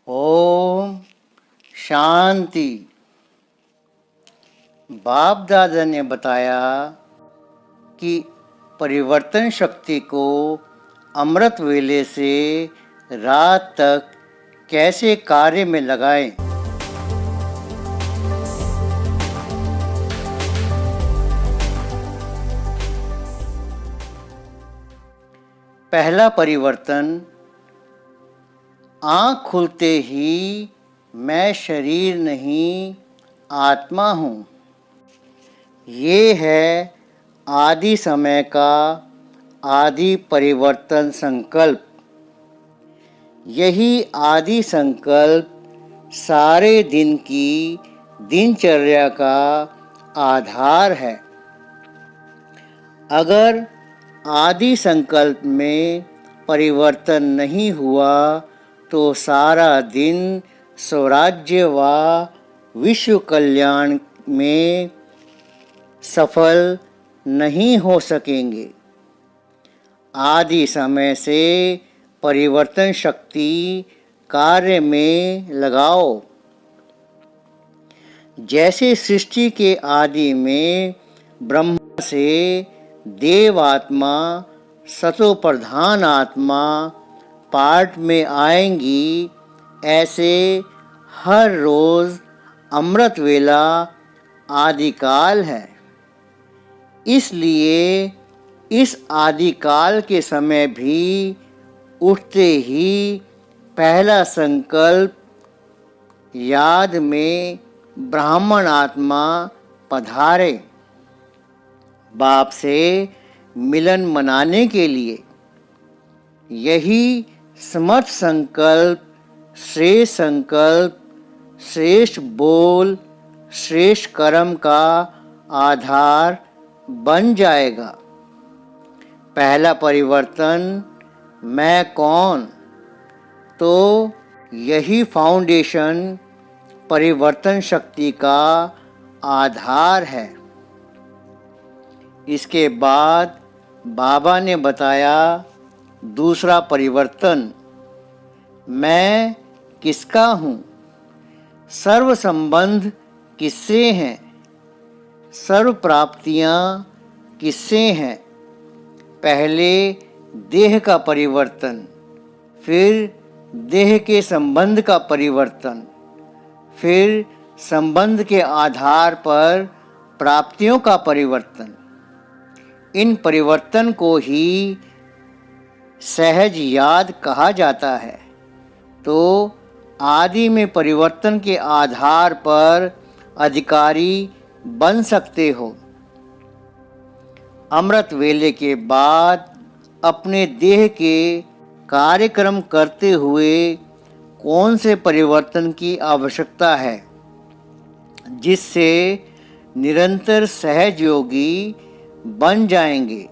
ओम शांति। बाप दादा ने बताया कि परिवर्तन शक्ति को अमृत वेले से रात तक कैसे कार्य में लगाएं। पहला परिवर्तन, आँख खुलते ही मैं शरीर नहीं आत्मा हूँ। ये है आदि समय का आदि परिवर्तन संकल्प। यही आदि संकल्प सारे दिन की दिनचर्या का आधार है। अगर आदि संकल्प में परिवर्तन नहीं हुआ तो सारा दिन स्वराज्य व विश्व कल्याण में सफल नहीं हो सकेंगे। आदि समय से परिवर्तन शक्ति कार्य में लगाओ। जैसे सृष्टि के आदि में ब्रह्मा से देव आत्मा सतो प्रधान आत्मा पाठ में आएंगी, ऐसे हर रोज़ अमृत वेला आदिकाल है। इसलिए इस आदिकाल के समय भी उठते ही पहला संकल्प याद में ब्राह्मण आत्मा पधारे। बाप से मिलन मनाने के लिए यही समर्थ संकल्प, श्रेष्ठ संकल्प, श्रेष्ठ बोल, श्रेष्ठ कर्म का आधार बन जाएगा। पहला परिवर्तन, मैं कौन, तो यही फाउंडेशन परिवर्तन शक्ति का आधार है। इसके बाद बाबा ने बताया दूसरा परिवर्तन, मैं किसका हूँ। सर्व संबंध किससे हैं, सर्व प्राप्तियाँ किससे हैं। पहले देह का परिवर्तन, फिर देह के संबंध का परिवर्तन, फिर संबंध के आधार पर प्राप्तियों का परिवर्तन। इन परिवर्तन को ही सहज याद कहा जाता है। तो आदि में परिवर्तन के आधार पर अधिकारी बन सकते हो। अमृत वेले के बाद अपने देह के कार्यक्रम करते हुए कौन से परिवर्तन की आवश्यकता है, जिससे निरंतर सहज योगी बन जाएंगे।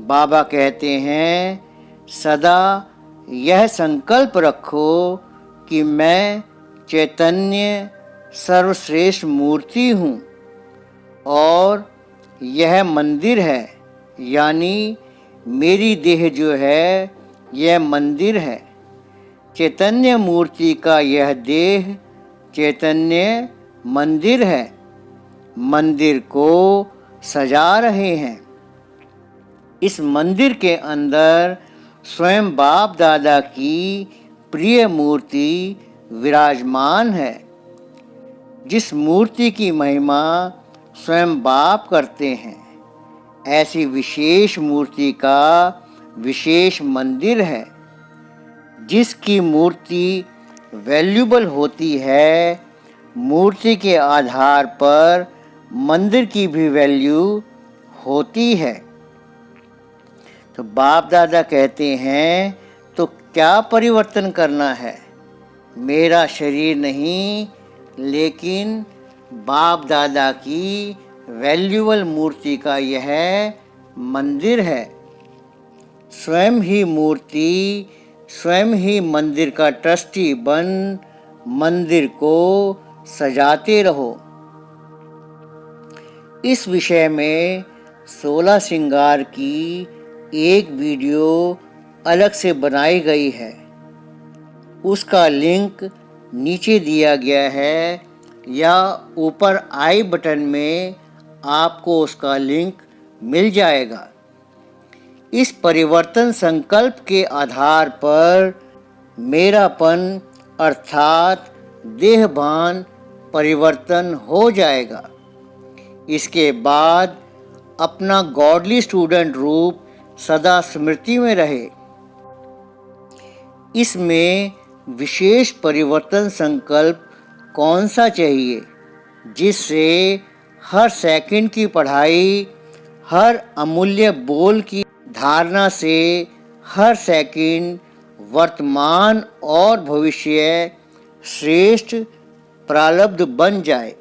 बाबा कहते हैं, सदा यह संकल्प रखो कि मैं चैतन्य सर्वश्रेष्ठ मूर्ति हूँ और यह मंदिर है, यानी मेरी देह जो है यह मंदिर है। चैतन्य मूर्ति का यह देह चैतन्य मंदिर है। मंदिर को सजा रहे हैं। इस मंदिर के अंदर स्वयं बाप दादा की प्रिय मूर्ति विराजमान है। जिस मूर्ति की महिमा स्वयं बाप करते हैं, ऐसी विशेष मूर्ति का विशेष मंदिर है। जिसकी मूर्ति वैल्यूबल होती है, मूर्ति के आधार पर मंदिर की भी वैल्यू होती है। तो बाप दादा कहते हैं, तो क्या परिवर्तन करना है। मेरा शरीर नहीं, लेकिन बाप दादा की वैल्यूबल मूर्ति का यह मंदिर है। स्वयं ही मूर्ति, स्वयं ही मंदिर का ट्रस्टी बन मंदिर को सजाते रहो। इस विषय में 16 श्रृंगार की एक वीडियो अलग से बनाई गई है। उसका लिंक नीचे दिया गया है या ऊपर आई बटन में आपको उसका लिंक मिल जाएगा। इस परिवर्तन संकल्प के आधार पर मेरापन अर्थात देहभान परिवर्तन हो जाएगा। इसके बाद अपना गॉडली स्टूडेंट रूप सदा स्मृति में रहे। इसमें विशेष परिवर्तन संकल्प कौन सा चाहिए जिससे हर सेकंड की पढ़ाई, हर अमूल्य बोल की धारणा से हर सेकंड वर्तमान और भविष्य श्रेष्ठ प्रारब्ध बन जाए।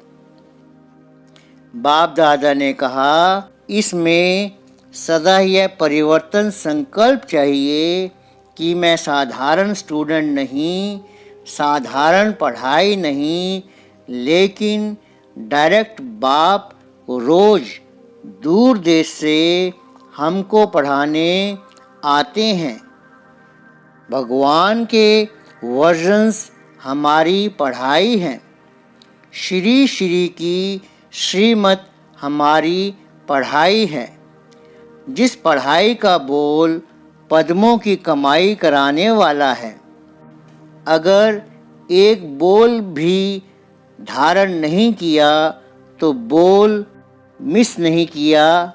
बाप दादा ने कहा, इसमें सदा यह परिवर्तन संकल्प चाहिए कि मैं साधारण स्टूडेंट नहीं, साधारण पढ़ाई नहीं, लेकिन डायरेक्ट बाप रोज़ दूर देश से हमको पढ़ाने आते हैं। भगवान के वर्जन्स हमारी पढ़ाई हैं। श्री श्री की श्रीमत हमारी पढ़ाई है। जिस पढ़ाई का बोल पद्मों की कमाई कराने वाला है। अगर एक बोल भी धारण नहीं किया तो बोल मिस नहीं किया,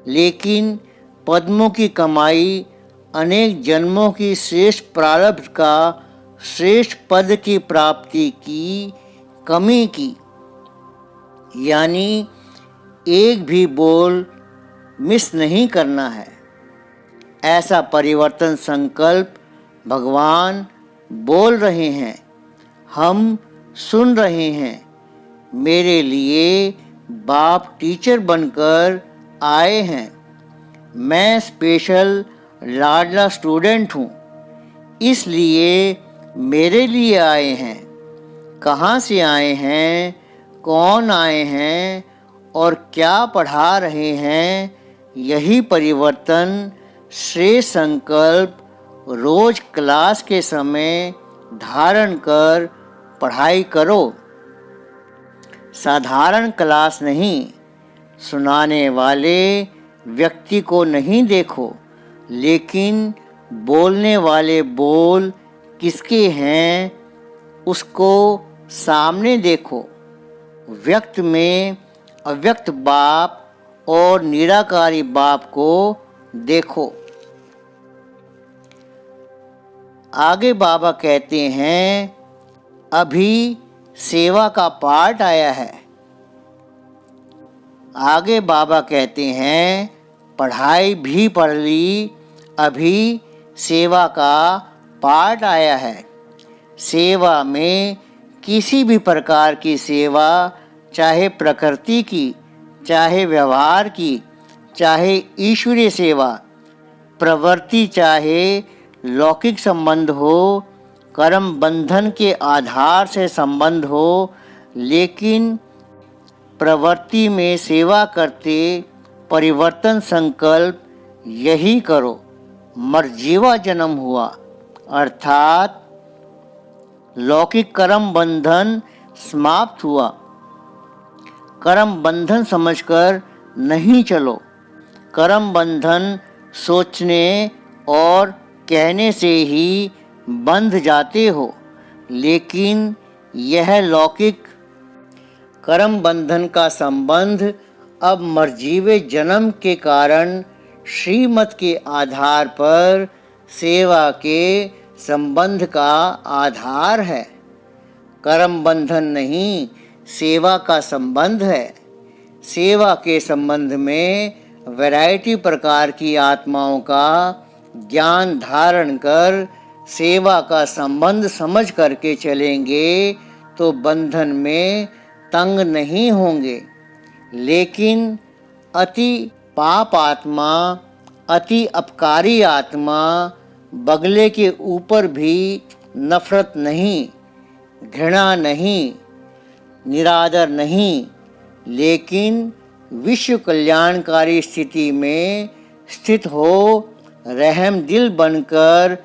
लेकिन पद्मों की कमाई अनेक जन्मों की श्रेष्ठ प्रारब्ध का श्रेष्ठ पद की प्राप्ति की कमी की। यानी एक भी बोल मिस नहीं करना है। ऐसा परिवर्तन संकल्प भगवान बोल रहे हैं, हम सुन रहे हैं। मेरे लिए बाप टीचर बनकर आए हैं। मैं स्पेशल लाडला स्टूडेंट हूँ, इसलिए मेरे लिए आए हैं। कहाँ से आए हैं, कौन आए हैं और क्या पढ़ा रहे हैं, यही परिवर्तन श्रेष्ठ संकल्प रोज क्लास के समय धारण कर पढ़ाई करो। साधारण क्लास नहीं, सुनाने वाले व्यक्ति को नहीं देखो, लेकिन बोलने वाले बोल किसके हैं उसको सामने देखो। व्यक्त में अव्यक्त बाप और निराकारी बाप को देखो। आगे बाबा कहते हैं, अभी सेवा का पाठ आया है। आगे बाबा कहते हैं, पढ़ाई भी पढ़ ली, अभी सेवा का पाठ आया है। सेवा में किसी भी प्रकार की सेवा, चाहे प्रकृति की, चाहे व्यवहार की, चाहे ईश्वरीय सेवा, प्रवृत्ति चाहे लौकिक संबंध हो, कर्म बंधन के आधार से संबंध हो, लेकिन प्रवृत्ति में सेवा करते परिवर्तन संकल्प यही करो। मर्जीवा जन्म हुआ, अर्थात लौकिक कर्म बंधन समाप्त हुआ। कर्म बंधन समझकर नहीं चलो। कर्म बंधन सोचने और कहने से ही बंध जाते हो, लेकिन यह लौकिक कर्म बंधन का संबंध अब मर्जीवे जन्म के कारण श्रीमत के आधार पर सेवा के संबंध का आधार है। कर्म बंधन नहीं, सेवा का संबंध है। सेवा के संबंध में वैरायटी प्रकार की आत्माओं का ज्ञान धारण कर सेवा का संबंध समझ करके चलेंगे तो बंधन में तंग नहीं होंगे। लेकिन अति पाप आत्मा, अति अपकारी आत्मा बगले के ऊपर भी नफरत नहीं, घृणा नहीं, निरादर नहीं, लेकिन विश्व कल्याणकारी स्थिति में स्थित हो रहम दिल बनकर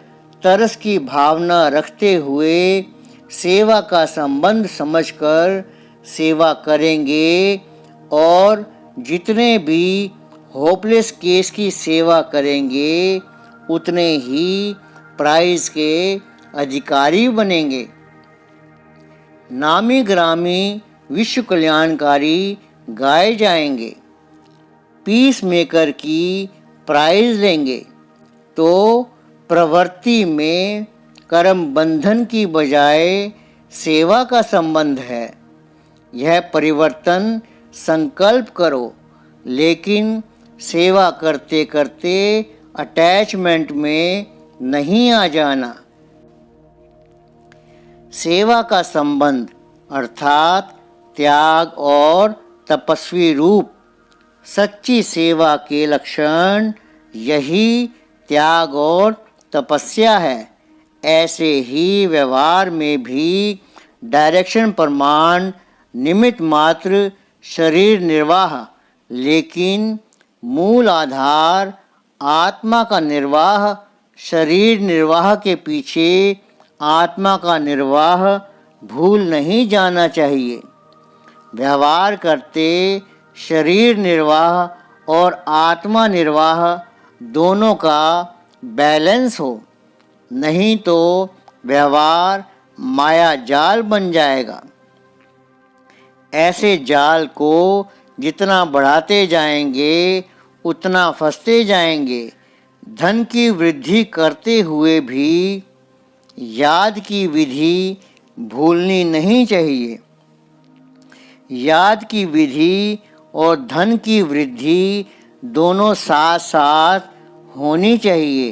तरस की भावना रखते हुए सेवा का संबंध समझकर सेवा करेंगे और जितने भी होपलेस केस की सेवा करेंगे उतने ही प्राइज के अधिकारी बनेंगे। नामी ग्रामी विश्व कल्याणकारी गाए जाएंगे, पीस मेकर की प्राइज लेंगे। तो प्रवृत्ति में कर्म बंधन की बजाय सेवा का संबंध है। यह परिवर्तन संकल्प करो, लेकिन सेवा करते करते अटैचमेंट में नहीं आ जाना। सेवा का संबंध अर्थात त्याग और तपस्वी रूप। सच्ची सेवा के लक्षण यही त्याग और तपस्या है। ऐसे ही व्यवहार में भी डायरेक्शन प्रमाण निमित्त मात्र शरीर निर्वाह, लेकिन मूल आधार आत्मा का निर्वाह। शरीर निर्वाह के पीछे आत्मा का निर्वाह भूल नहीं जाना चाहिए। व्यवहार करते शरीर निर्वाह और आत्मा निर्वाह दोनों का बैलेंस हो, नहीं तो व्यवहार माया जाल बन जाएगा। ऐसे जाल को जितना बढ़ाते जाएंगे उतना फंसते जाएंगे। धन की वृद्धि करते हुए भी याद की विधि भूलनी नहीं चाहिए। याद की विधि और धन की वृद्धि दोनों साथ साथ होनी चाहिए।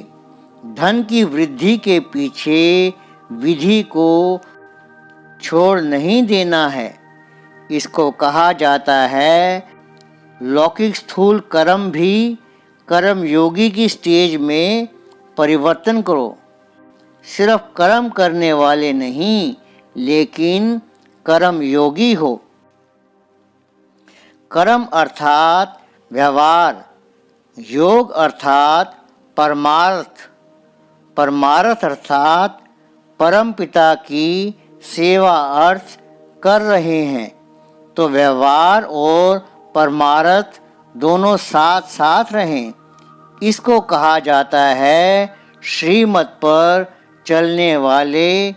धन की वृद्धि के पीछे विधि को छोड़ नहीं देना है। इसको कहा जाता है लौकिक स्थूल कर्म भी कर्म योगी की स्टेज में परिवर्तन करो। सिर्फ कर्म करने वाले नहीं, लेकिन कर्म योगी हो। कर्म अर्थात व्यवहार, योग अर्थात परमार्थ, परमार्थ अर्थात परम पिता की सेवा अर्थ कर रहे हैं। तो व्यवहार और परमार्थ दोनों साथ साथ रहें। इसको कहा जाता है श्रीमत पर चलने वाले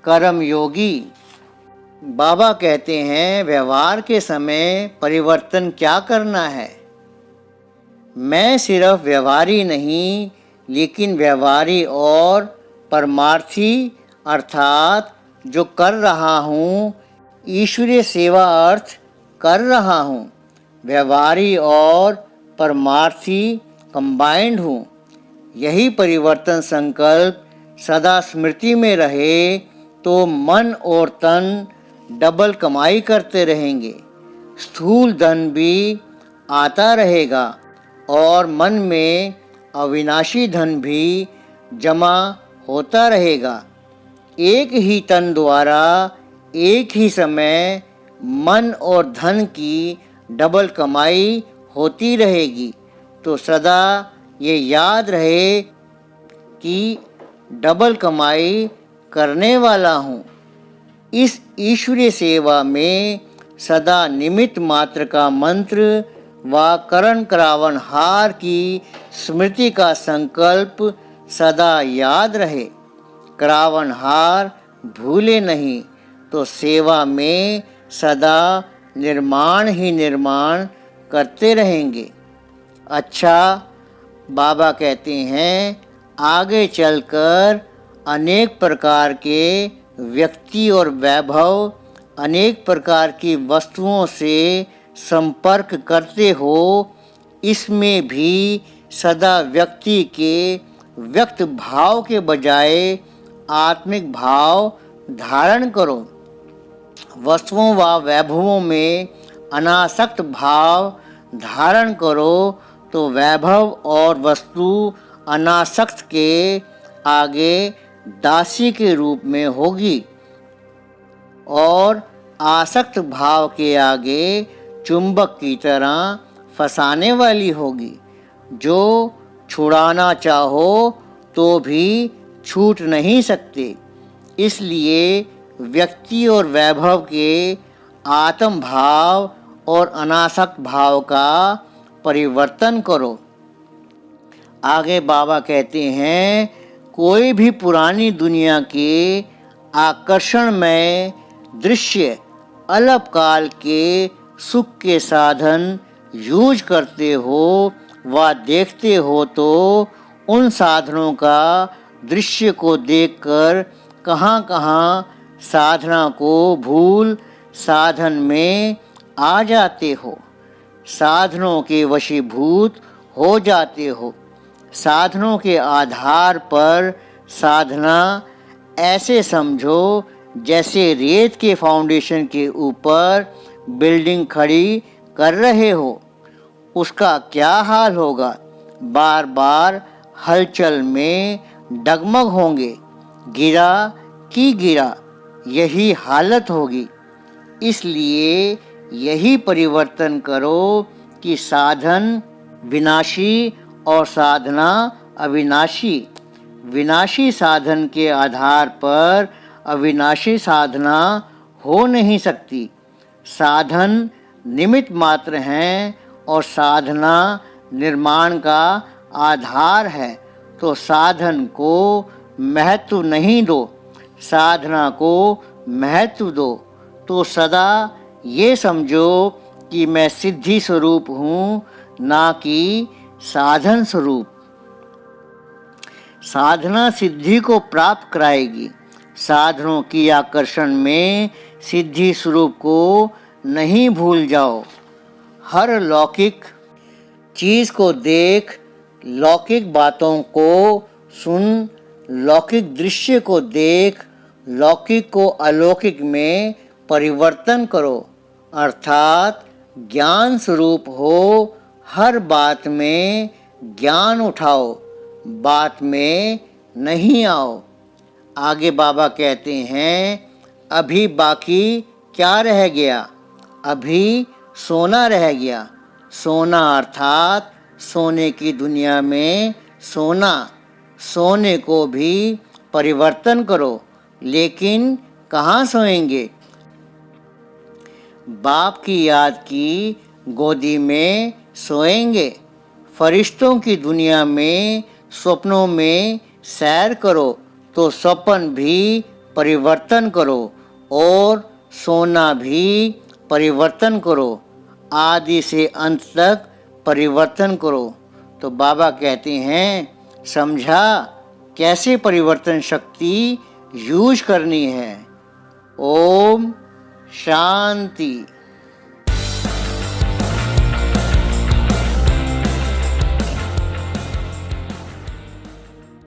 कर्म योगी। बाबा कहते हैं व्यवहार के समय परिवर्तन क्या करना है। मैं सिर्फ व्यवहारी नहीं, लेकिन व्यवहारी और परमार्थी अर्थात जो कर रहा हूँ ईश्वरीय सेवा अर्थ कर रहा हूँ। व्यवहारी और परमार्थी कंबाइंड हूँ। यही परिवर्तन संकल्प सदा स्मृति में रहे तो मन और तन डबल कमाई करते रहेंगे। स्थूल धन भी आता रहेगा और मन में अविनाशी धन भी जमा होता रहेगा। एक ही तन द्वारा एक ही समय मन और धन की डबल कमाई होती रहेगी। तो सदा ये याद रहे कि डबल कमाई करने वाला हूँ। इस ईश्वरीय सेवा में सदा निमित्त मात्र का मंत्र व करण करावन हार की स्मृति का संकल्प सदा याद रहे। करावन हार भूले नहीं तो सेवा में सदा निर्माण ही निर्माण करते रहेंगे। अच्छा, बाबा कहते हैं आगे चलकर अनेक प्रकार के व्यक्ति और वैभव, अनेक प्रकार की वस्तुओं से संपर्क करते हो। इसमें भी सदा व्यक्ति के व्यक्त भाव के बजाय आत्मिक भाव धारण करो। वस्तुओं व वैभवों में अनासक्त भाव धारण करो तो वैभव और वस्तु अनासक्त के आगे दासी के रूप में होगी और आसक्त भाव के आगे चुंबक की तरह फंसाने वाली होगी। जो छुड़ाना चाहो तो भी छूट नहीं सकते। इसलिए व्यक्ति और वैभव के आत्म भाव और अनासक्त भाव का परिवर्तन करो। आगे बाबा कहते हैं, कोई भी पुरानी दुनिया के आकर्षणमय दृश्य अल्पकाल के सुख के साधन यूज करते हो व देखते हो तो उन साधनों का दृश्य को देखकर कहाँ साधना को भूल साधन में आ जाते हो, साधनों के वशीभूत हो जाते हो। साधनों के आधार पर साधना ऐसे समझो जैसे रेत के फाउंडेशन के ऊपर बिल्डिंग खड़ी कर रहे हो। उसका क्या हाल होगा? बार बार हलचल में डगमग होंगे, गिरा कि गिरा, यही हालत होगी। इसलिए यही परिवर्तन करो कि साधन विनाशी और साधना अविनाशी। विनाशी साधन के आधार पर अविनाशी साधना हो नहीं सकती। साधन निमित्त मात्र हैं और साधना निर्माण का आधार है। तो साधन को महत्व नहीं दो, साधना को महत्व दो। तो सदा ये समझो कि मैं सिद्धि स्वरूप हूँ, ना कि साधन स्वरूप। साधना सिद्धि को प्राप्त कराएगी। साधनों की आकर्षण में सिद्धि स्वरूप को नहीं भूल जाओ। हर लौकिक चीज़ को देख, लौकिक बातों को सुन, लौकिक दृश्य को देख, लौकिक को अलौकिक में परिवर्तन करो। अर्थात ज्ञान स्वरूप हो, हर बात में ज्ञान उठाओ, बात में नहीं आओ। आगे बाबा कहते हैं, अभी बाकी क्या रह गया? अभी सोना रह गया। सोना अर्थात सोने की दुनिया में सोना। सोने को भी परिवर्तन करो, लेकिन कहाँ सोएंगे? बाप की याद की गोदी में सोएंगे। फरिश्तों की दुनिया में स्वप्नों में सैर करो, तो स्वप्न भी परिवर्तन करो और सोना भी परिवर्तन करो। आदि से अंत तक परिवर्तन करो। तो बाबा कहते हैं, समझा कैसे परिवर्तन शक्ति यूज करनी है। ओम शांति।